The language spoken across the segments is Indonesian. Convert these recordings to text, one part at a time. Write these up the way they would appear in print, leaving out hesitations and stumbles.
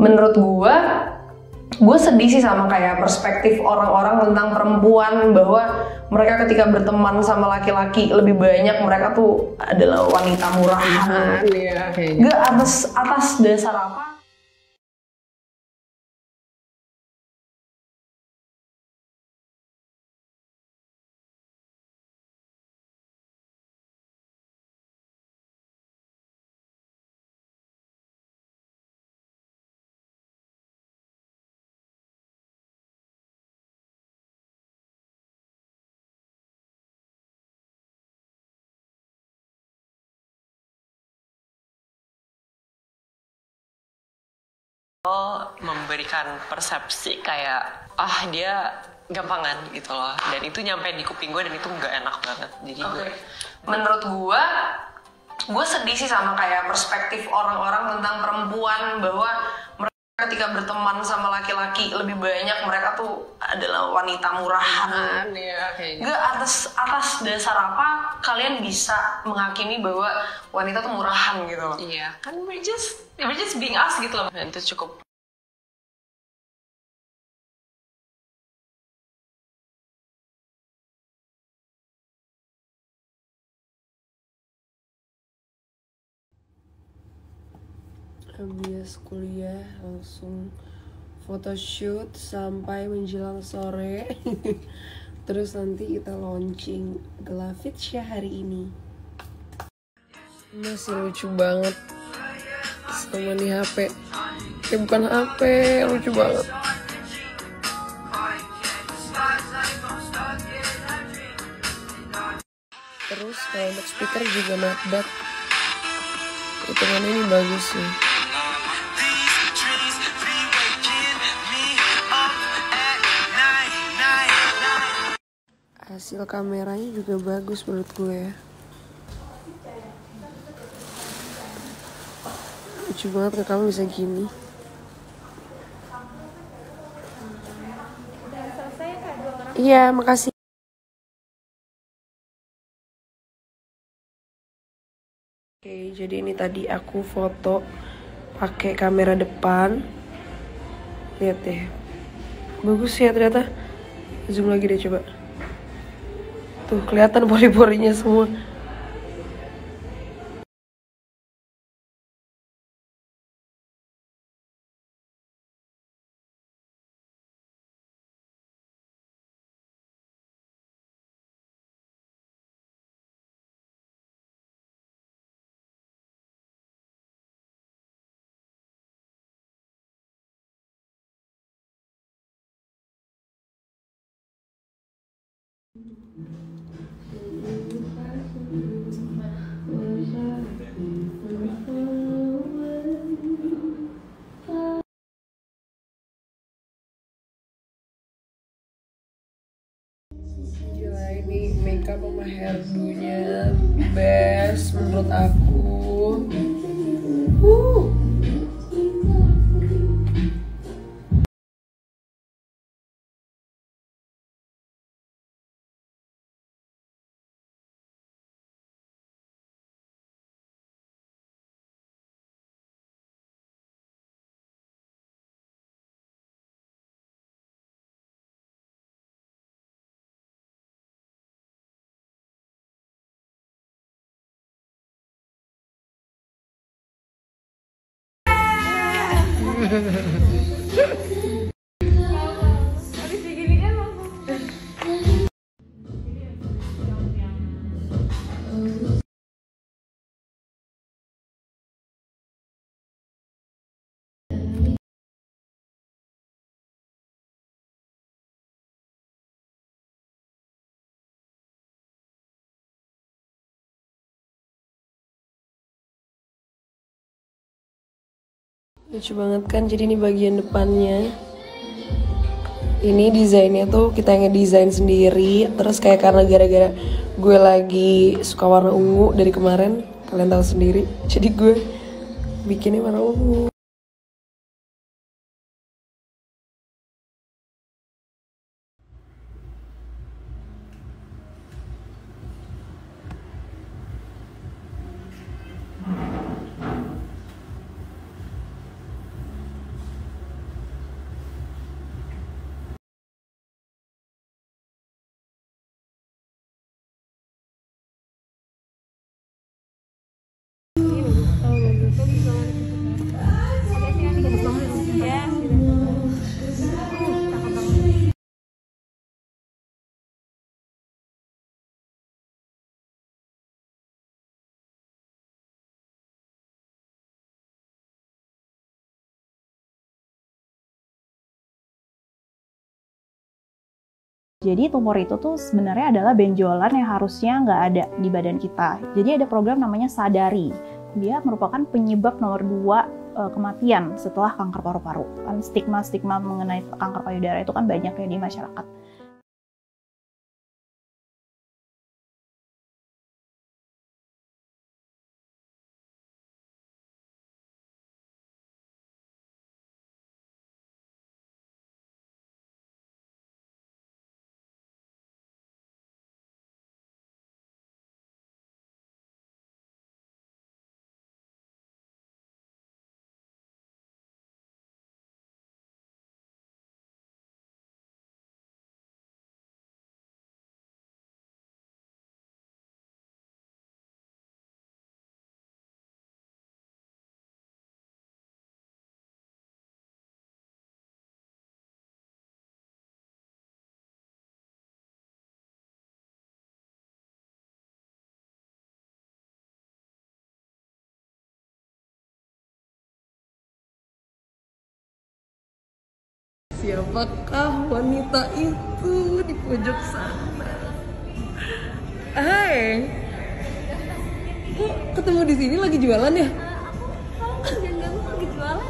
Menurut gue sedih sih sama kayak perspektif orang-orang tentang perempuan, bahwa mereka ketika berteman sama laki-laki lebih banyak mereka tuh adalah wanita murahan. Iya, Gak atas dasar apa? Memberikan persepsi kayak dia gampangan gitu loh, dan itu nyampe di kuping gue dan itu nggak enak banget. Jadi menurut gue sedih sih sama kayak perspektif orang-orang tentang perempuan, bahwa mereka ketika berteman sama laki-laki lebih banyak mereka tuh adalah wanita murahan. Gak atas dasar apa kalian bisa menghakimi bahwa wanita tuh murahan gitu loh? Iya, kan we're just being us gitu loh. Dan itu cukup. Habis kuliah langsung photoshoot sampai menjelang sore. Terus nanti kita launching Glavitsia hari ini. Masih lucu banget sama di HP. Bukan HP, lucu banget. Terus kalau untuk speaker juga not bad. Hitungannya ini bagus sih. Hasil kameranya juga bagus menurut gue ya. Lucu banget ke kamu bisa gini. Iya, makasih. Oke, jadi ini tadi aku foto pakai kamera depan. Lihat deh. Bagus ya ternyata. Zoom lagi deh coba. Tuh kelihatan pori-porinya semua. Gila, ini makeup sama hairdo-nya best menurut aku. Lucu banget kan, jadi ini bagian depannya. Ini desainnya tuh kita ngedesain sendiri. Terus kayak karena gara-gara gue lagi suka warna ungu dari kemarin, kalian tahu sendiri. Jadi gue bikinnya warna ungu. Jadi tumor itu tuh sebenarnya adalah benjolan yang harusnya nggak ada di badan kita. Jadi ada program namanya Sadari. Dia merupakan penyebab nomor 2 kematian setelah kanker paru-paru. Kan stigma-stigma mengenai kanker payudara itu kan banyak ya di masyarakat. Siapakah wanita itu di pojok sana? Hai, kok ketemu di sini lagi jualan ya? Lagi jualan.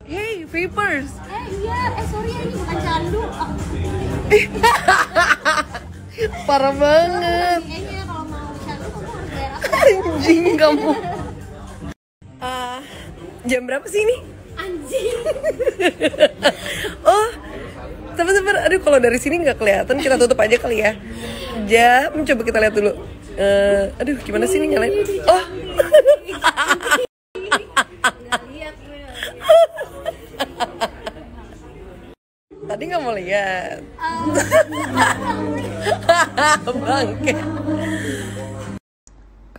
Hey, vapers. Iya, sorry ini bukan candu. Parah banget. Kayaknya kalau mau candu kamu harus bayar aku. Anjing kamu. Jam berapa sih ini? Anjing. Oh, sabar. Aduh, kalau dari sini nggak kelihatan, kita tutup aja kali ya. Jam, coba kita lihat dulu. Aduh, gimana sih ini nyalain? Oh. Tadi nggak mau lihat. Bangke.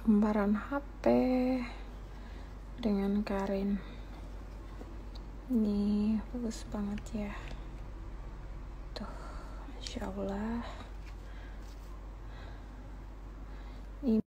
Gambaran HP dengan Karin. Ini bagus banget ya. Tuh, Masya Allah. Ini